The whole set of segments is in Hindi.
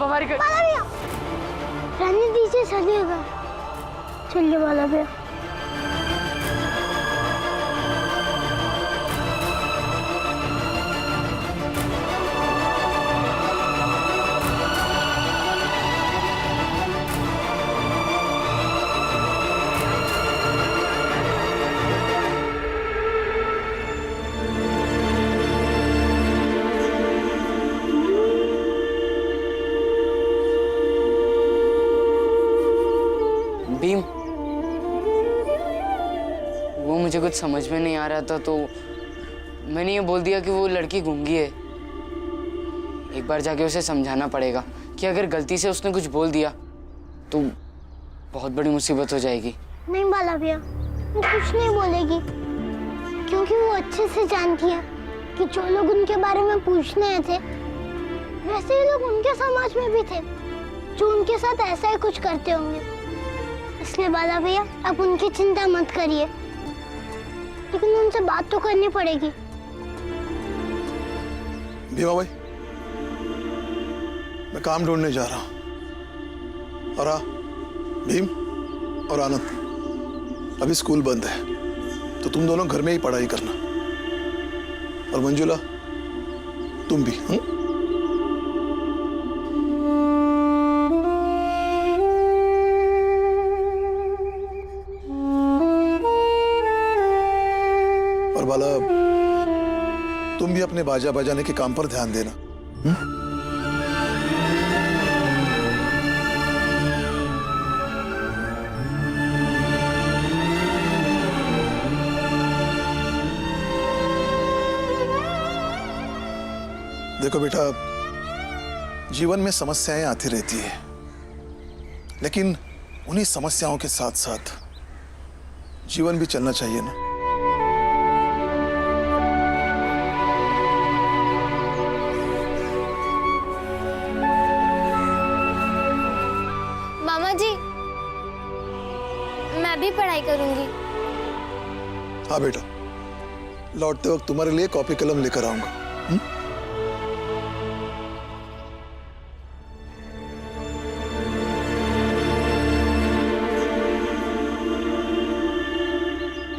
हमारी बाला भैया रहने दीजिए, चलिएगा। चलिए बाला भैया। भीम, वो मुझे कुछ समझ में नहीं आ रहा था तो मैंने ये बोल दिया कि वो लड़की गूंगी है। एक बार जाके उसे समझाना पड़ेगा कि अगर गलती से उसने कुछ बोल दिया तो बहुत बड़ी मुसीबत हो जाएगी। नहीं बाला भैया, वो कुछ नहीं बोलेगी, क्योंकि वो अच्छे से जानती है कि जो लोग उनके बारे में पूछने आए थे वैसे ही लोग उनके समाज में भी थे जो उनके साथ ऐसा ही कुछ करते होंगे। इसलिए बाला भैया आप उनकी चिंता मत करिए, लेकिन उनसे बात तो करनी पड़ेगी। भीमा भाई, मैं काम ढूंढने जा रहा हूँ। और भीम और आनंद, अभी स्कूल बंद है तो तुम दोनों घर में ही पढ़ाई करना। और मंजुला, तुम भी। और बाला, तुम भी अपने बाजा बजाने के काम पर ध्यान देना। देखो बेटा, जीवन में समस्याएं आती रहती है, लेकिन उन्हीं समस्याओं के साथ साथ जीवन भी चलना चाहिए ना। मामा जी, मैं भी पढ़ाई करूंगी। हाँ बेटा, लौटते वक्त तुम्हारे लिए कॉपी कलम लेकर आऊंगा।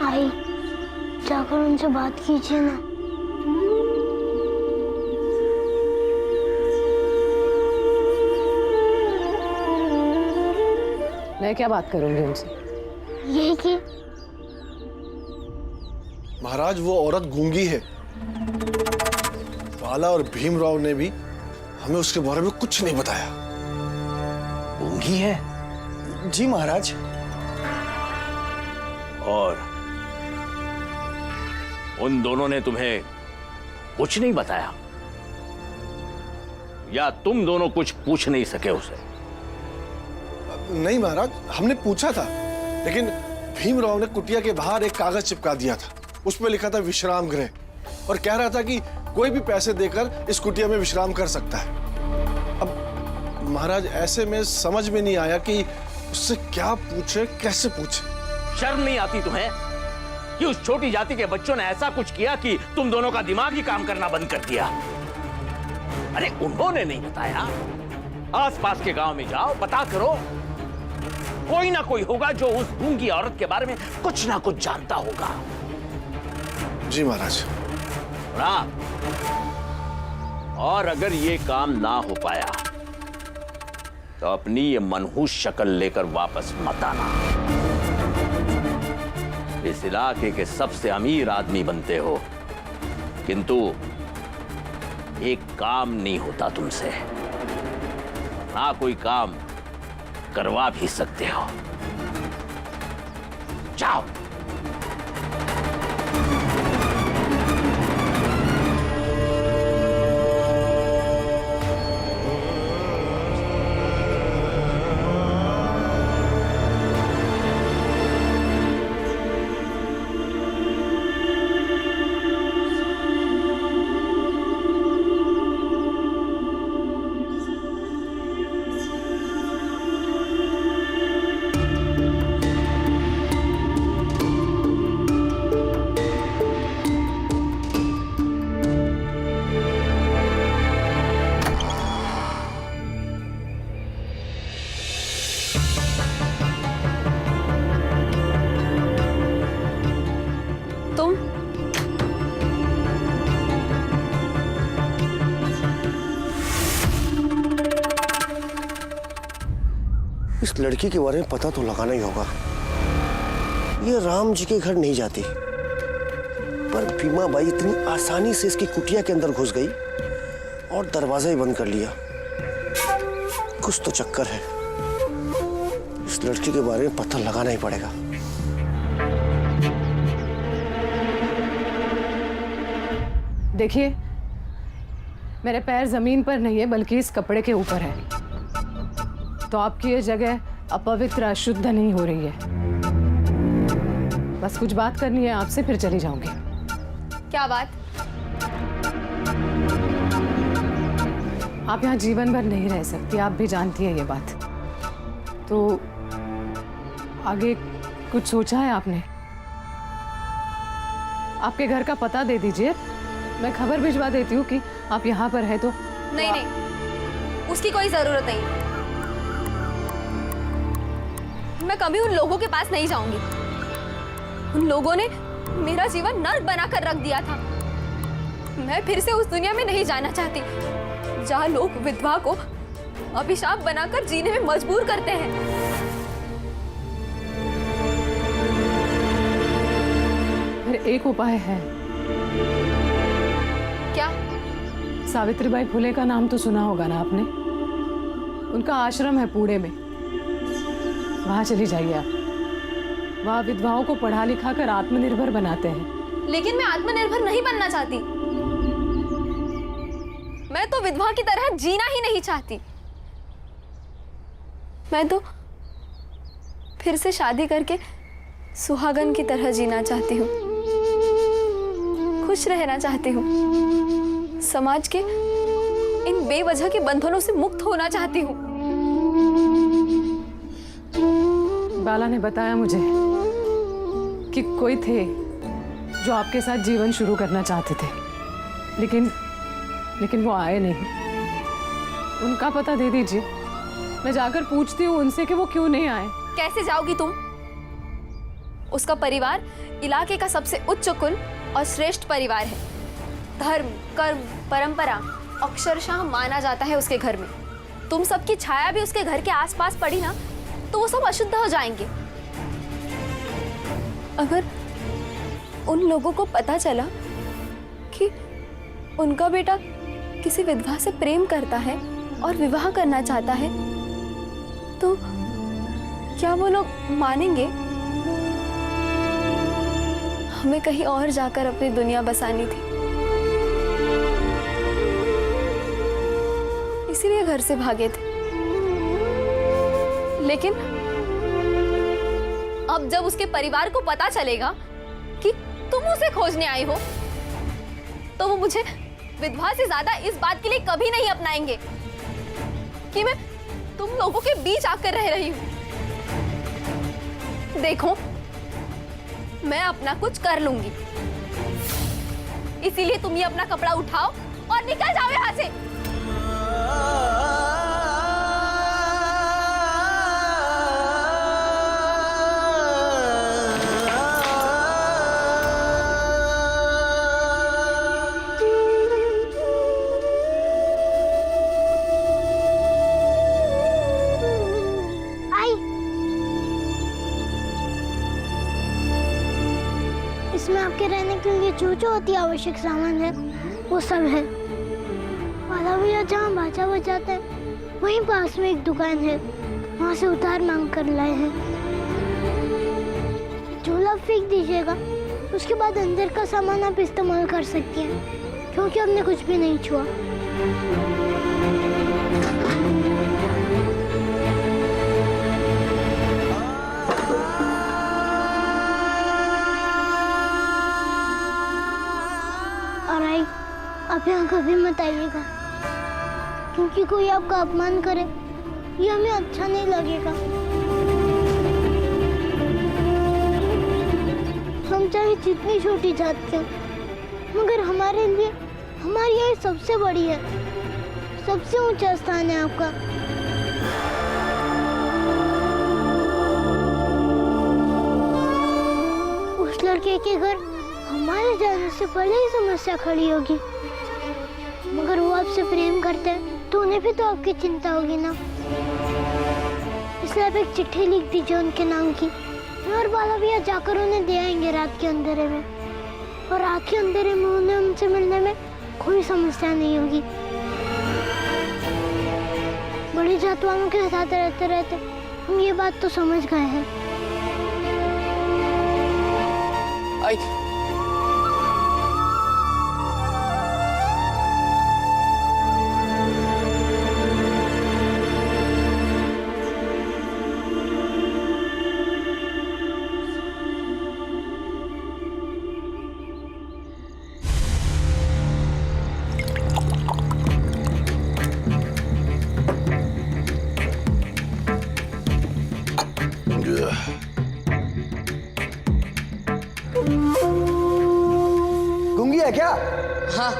आई, जाकर उनसे बात कीजिए ना। मैं क्या बात करूंगी उनसे? यही कि महाराज, वो औरत गूंगी है। बाला और भीमराव ने भी हमें उसके बारे में कुछ नहीं बताया। गूंगी है? जी महाराज। और उन दोनों ने तुम्हें कुछ नहीं बताया, या तुम दोनों कुछ पूछ नहीं सके उसे? नहीं महाराज, हमने पूछा था, लेकिन भीमराव ने कुटिया के बाहर एक कागज चिपका दिया था। उस पर लिखा था विश्राम गृह, और कह रहा था कि कोई भी पैसे देकर इस कुटिया में विश्राम कर सकता है। अब महाराज, ऐसे में समझ में नहीं आया कि उससे क्या पूछे, कैसे पूछे। शर्म नहीं आती तुम्हें कि उस छोटी जाति के बच्चों ने ऐसा कुछ किया कि तुम दोनों का दिमाग ही काम करना बंद कर दिया? अरे उन्होंने नहीं बताया, आसपास के गांव में जाओ, पता करो, कोई ना कोई होगा जो उस गूंगी औरत के बारे में कुछ ना कुछ जानता होगा। जी महाराज। और अगर ये काम ना हो पाया तो अपनी ये मनहूस शक्ल लेकर वापस मत आना। इस इलाके के सबसे अमीर आदमी बनते हो, किंतु एक काम नहीं होता तुमसे, ना कोई काम करवा भी सकते हो। जाओ। लड़की के बारे में पता तो लगाना ही होगा। ये राम जी के घर नहीं जाती, पर भीमा बाई इतनी आसानी से इसकी कुटिया के अंदर घुस गई और दरवाजा ही बंद कर लिया। कुछ तो चक्कर है। इस लड़की के बारे में पता लगाना ही पड़ेगा। देखिए, मेरे पैर जमीन पर नहीं है बल्कि इस कपड़े के ऊपर है, तो आपकी ये जगह अपवित्र अशुद्ध नहीं हो रही है। बस कुछ बात करनी है आपसे, फिर चली जाऊंगी। क्या बात? आप यहाँ जीवन भर नहीं रह सकती, आप भी जानती है ये बात। तो आगे कुछ सोचा है आपने? आपके घर का पता दे दीजिए, मैं खबर भिजवा देती हूँ कि आप यहाँ पर है तो। नहीं नहीं, उसकी कोई जरूरत नहीं। मैं कभी उन लोगों के पास नहीं जाऊंगी। उन लोगों ने मेरा जीवन नर्क बनाकर रख दिया था। मैं फिर से उस दुनिया में नहीं जाना चाहती जहाँ लोग विधवा को अभिशाप बनाकर जीने में मजबूर करते हैं। फिर एक उपाय है। क्या? सावित्रीबाई फुले का नाम तो सुना होगा ना आपने? उनका आश्रम है पुणे में, वहां चली जाइए आप। वहां विधवाओं को पढ़ा लिखा कर आत्मनिर्भर बनाते हैं। लेकिन मैं आत्मनिर्भर नहीं बनना चाहती। मैं तो विधवा की तरह जीना ही नहीं चाहती। मैं तो फिर से शादी करके सुहागन की तरह जीना चाहती हूँ, खुश रहना चाहती हूँ, समाज के इन बेवजह के बंधनों से मुक्त होना चाहती हूँ। बाला ने बताया मुझे कि कोई थे जो आपके साथ जीवन शुरू करना चाहते थे, लेकिन वो आए नहीं। उनका पता दे दीजिए, मैं जाकर पूछती हूँ उनसे कि वो क्यों नहीं आए। कैसे जाओगी तुम? उसका परिवार इलाके का सबसे उच्च कुल और श्रेष्ठ परिवार है। धर्म, कर्म, परंपरा अक्षरशः माना जाता है उसके घर में। तुम सबकी छाया भी उसके घर के आसपास पड़ी ना, तो वो सब अशुद्ध हो जाएंगे। अगर उन लोगों को पता चला कि उनका बेटा किसी विधवा से प्रेम करता है और विवाह करना चाहता है, तो क्या वो लोग मानेंगे? हमें कहीं और जाकर अपनी दुनिया बसानी थी, इसीलिए घर से भागे थे। लेकिन अब जब उसके परिवार को पता चलेगा कि तुम उसे खोजने आई हो, तो वो मुझे विधवा से ज्यादा इस बात के लिए कभी नहीं अपनाएंगे कि मैं तुम लोगों के बीच आकर रह रही हूं। देखो, मैं अपना कुछ कर लूंगी, इसीलिए तुम ये अपना कपड़ा उठाओ और निकल जाओ यहाँ से। इसमें आपके रहने के लिए जो जो अति आवश्यक सामान है वो सब है। वाला भैया जहाँ बाजा बजाते हैं वहीं पास में एक दुकान है, वहाँ से उधार मांग कर लाए हैं। झोला फेंक दीजिएगा, उसके बाद अंदर का सामान आप इस्तेमाल कर सकती हैं, क्योंकि हमने कुछ भी नहीं छुआ। आप यहाँ कभी मत आइएगा, क्योंकि कोई आपका अपमान करे ये हमें अच्छा नहीं लगेगा। हम चाहे जितनी छोटी जात के, मगर हमारे लिए हमारी यही सबसे बड़ी है, सबसे ऊंचा स्थान है आपका। उस लड़के के घर हमारे जाने से पहले ही समस्या खड़ी होगी, मगर वो आपसे प्रेम करते हैं तो उन्हें भी तो आपकी चिंता होगी ना। स्लैब एक चिट्ठी लिख दीजिए उनके नाम की। मैं और बाला भैया जाकर उन्हें दे आएंगे रात के अंधेरे में। और रात के अंधेरे में उन्हें उनसे मिलने में कोई समस्या नहीं होगी। बड़ी जात वालों के साथ रहते रहते हम ये बात तो समझ गए हैं। आई गूंगी है क्या? हाँ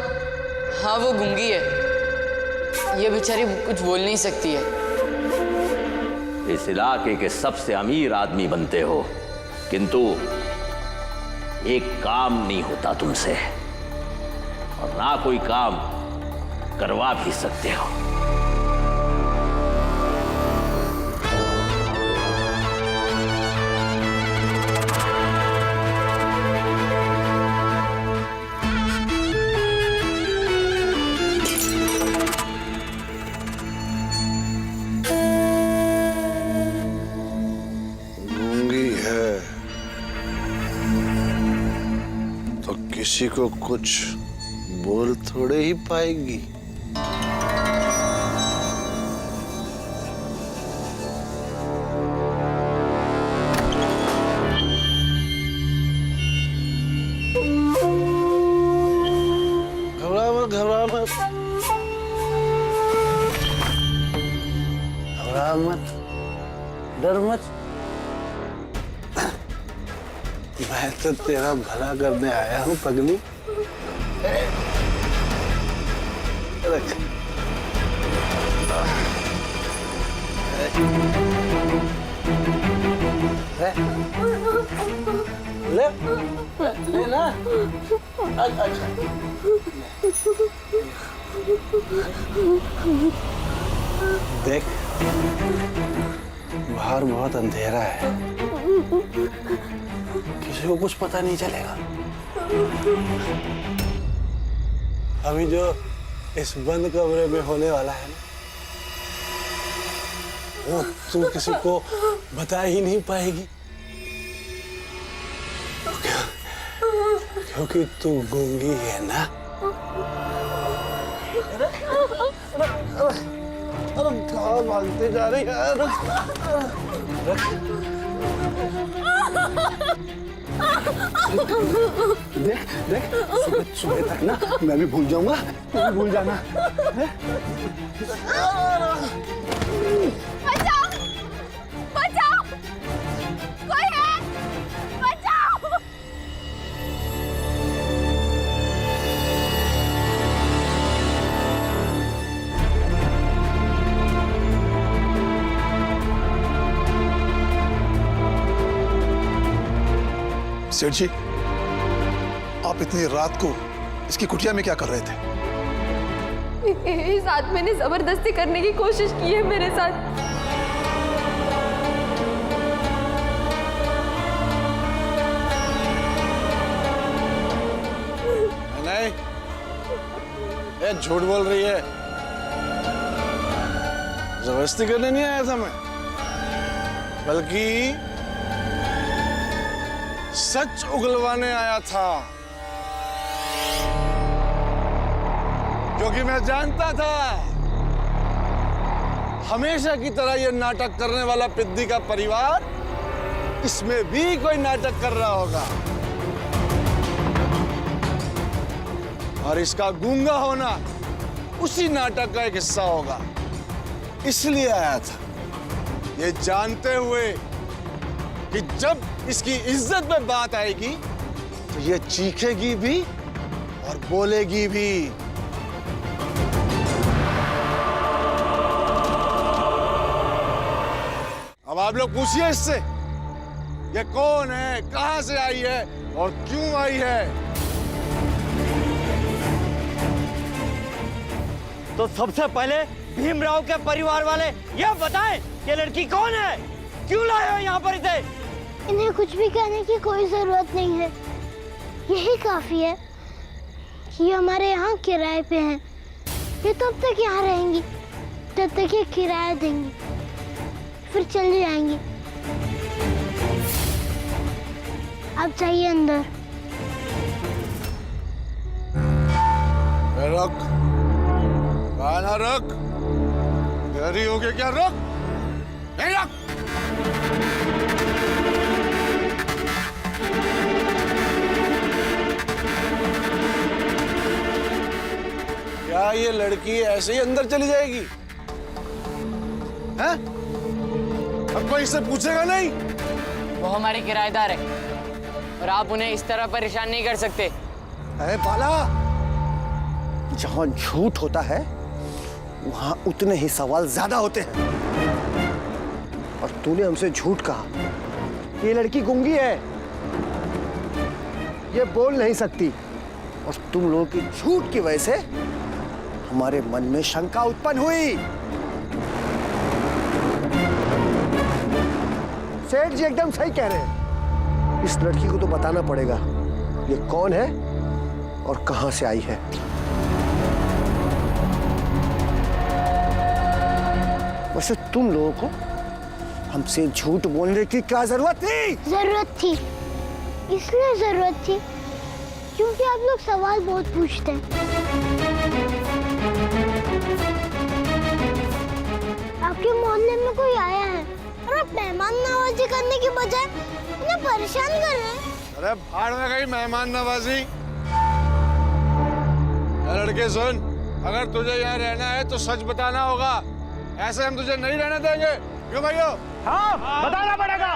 हाँ, वो गूंगी है। ये बेचारी कुछ बोल नहीं सकती है। इस इलाके के सबसे अमीर आदमी बनते हो, किंतु एक काम नहीं होता तुमसे, और ना कोई काम करवा भी सकते हो। गूंगी है तो किसी को कुछ बोल थोड़े ही पाएगी। घबरा मत, घबरा मत, घबरा मत, डर मत। मैं तो तेरा भला करने आया हूँ पगली। रख। ले, ले ना। अच्छा। देख, बाहर बहुत अंधेरा है, किसी को कुछ पता नहीं चलेगा। अभी जो इस बंद कमरे में होने वाला है ना, वो तू किसी को बता ही नहीं पाएगी, क्योंकि तू गूंगी है ना। अरे कहाँ भागते जा रही है? देख देख, सुबह तक ना मैं भी भूल जाऊंगा, तू भी भूल जाना। बचाओ! बचाओ! कोई है? बचाओ! सेठ जी, आप इतनी रात को इसकी कुटिया में क्या कर रहे थे? इस आदमी ने जबरदस्ती करने की कोशिश की है मेरे साथ। नहीं, ये झूठ बोल रही है। जबरदस्ती करने नहीं आया था मैं, बल्कि सच उगलवाने आया था, क्योंकि मैं जानता था हमेशा की तरह ये नाटक करने वाला पिद्दी का परिवार इसमें भी कोई नाटक कर रहा होगा, और इसका गूंगा होना उसी नाटक का एक हिस्सा होगा। इसलिए आया था, ये जानते हुए कि जब इसकी इज्जत में बात आएगी तो ये चीखेगी भी और बोलेगी भी। अब आप लोग पूछिए इससे, ये कौन है, कहां से आई है और क्यों आई है। तो सबसे पहले भीमराव के परिवार वाले ये बताएं ये लड़की कौन है, क्यों लाए हो यहाँ पर इसे? इन्हें कुछ भी कहने की कोई जरूरत नहीं है। यही काफी है कि ये हमारे यहाँ किराए पे हैं। ये तब तक यहाँ रहेंगी जब तक ये किराया देंगी, फिर चली जाएंगी। आप जाइए अंदर। रुक, गाना रुक। देरी हो गई क्या? रुक, नहीं रुक। क्या ये लड़की ऐसे ही अंदर चली जाएगी? हैं? अब कोई इससे पूछेगा नहीं? वो हमारे किराएदार है और आप उन्हें इस तरह परेशान नहीं कर सकते। अरे बाला, जहां झूठ होता है वहां उतने ही सवाल ज्यादा होते हैं। और तूने हमसे झूठ कहा, ये लड़की गूंगी है, ये बोल नहीं सकती। और तुम लोगों की झूठ की वजह से हमारे मन में शंका उत्पन्न हुई। सेठ जी एकदम सही कह रहे हैं। इस लड़की को तो बताना पड़ेगा ये कौन है और कहां से आई है। वैसे तुम लोगों को हमसे झूठ बोलने की क्या जरूरत थी? जरूरत थी, इसलिए जरूरत थी क्योंकि आप लोग सवाल बहुत पूछते हैं। आपके मोहल्ले में कोई आया है और आप मेहमान नवाजी करने की बजाय उन्हें परेशान कर रहे हैं। अरे भाड़ में गई मेहमान नवाजी। लड़के सुन, अगर तुझे यहाँ रहना है तो सच बताना होगा, ऐसे हम तुझे नहीं रहने देंगे। क्यों भाइयों? हाँ, बताना पड़ेगा।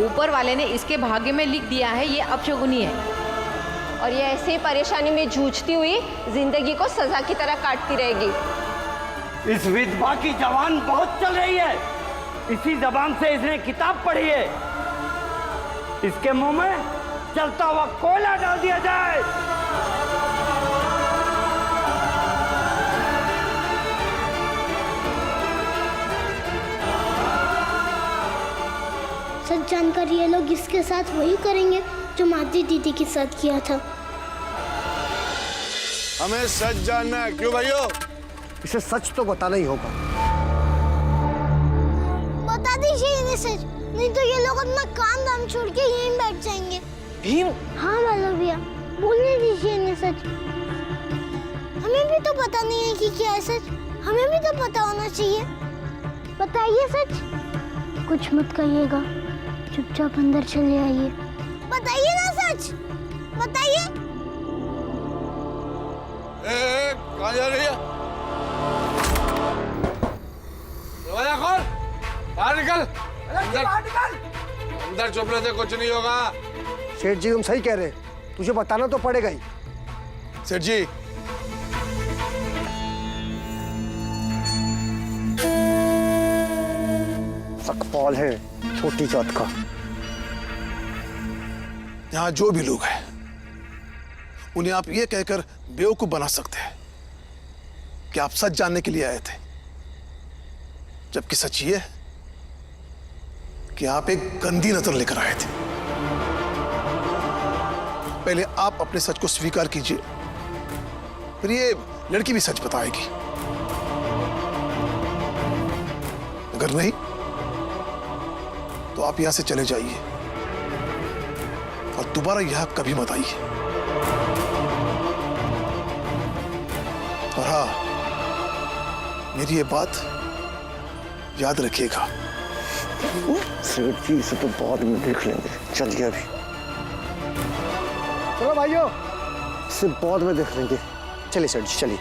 ऊपर वाले ने इसके भाग्य में लिख दिया है ये अपशगुनी है, और ये ऐसे ही परेशानी में जूझती हुई जिंदगी को सजा की तरह काटती रहेगी। इस विधवा की जबान बहुत चल रही है, इसी जबान से इसने किताब पढ़ी है। इसके मुंह में चलता हुआ कोयला डाल दिया जाए। सच जानकर ये लोग इसके साथ वही करेंगे जो माधवी दीदी के साथ किया था। हमें सच जानना है। क्यों भाइयों? इसे सच तो बताना ही होगा। बता दीजिए इन्हें सच, नहीं तो ये लोग अपना काम धाम छोड़ के यहीं बैठ जाएंगे। भीम, हाँ वाला भैया, बोलने दीजिए इन्हें सच। हमें भी तो पता नहीं है कि क्या है सच, हमें भी तो पता होना चाहिए। बताइए सच, कुछ मत कहिएगा, चुपचाप अंदर चले आइए। बताइए ना सच, बताइए। कहाँ जा रही है? दरवाजा खोल, बाहर निकल। अंदर चुप रहे थे, कुछ नहीं होगा। सेठ जी तुम सही कह रहे हैं, तुझे बताना तो पड़ेगा ही। सेठ जी, सकपाल है छोटी जात का। यहाँ जो भी लोग हैं उन्हें आप ये कहकर बेवकूफ बना सकते हैं कि आप सच जानने के लिए आए थे, जबकि सच ये है कि आप एक गंदी नजर लेकर आए थे। पहले आप अपने सच को स्वीकार कीजिए, फिर ये लड़की भी सच बताएगी। अगर नहीं तो आप यहां से चले जाइए और दोबारा यहां कभी मत आइए। और हाँ, मेरी ये बात याद रखिएगा। सेठ जी इसे तो बाद में देख लेंगे, चलिए अभी। चलो भाइयों, इसे बाद में देख लेंगे। चलिए सेठ जी चलिए।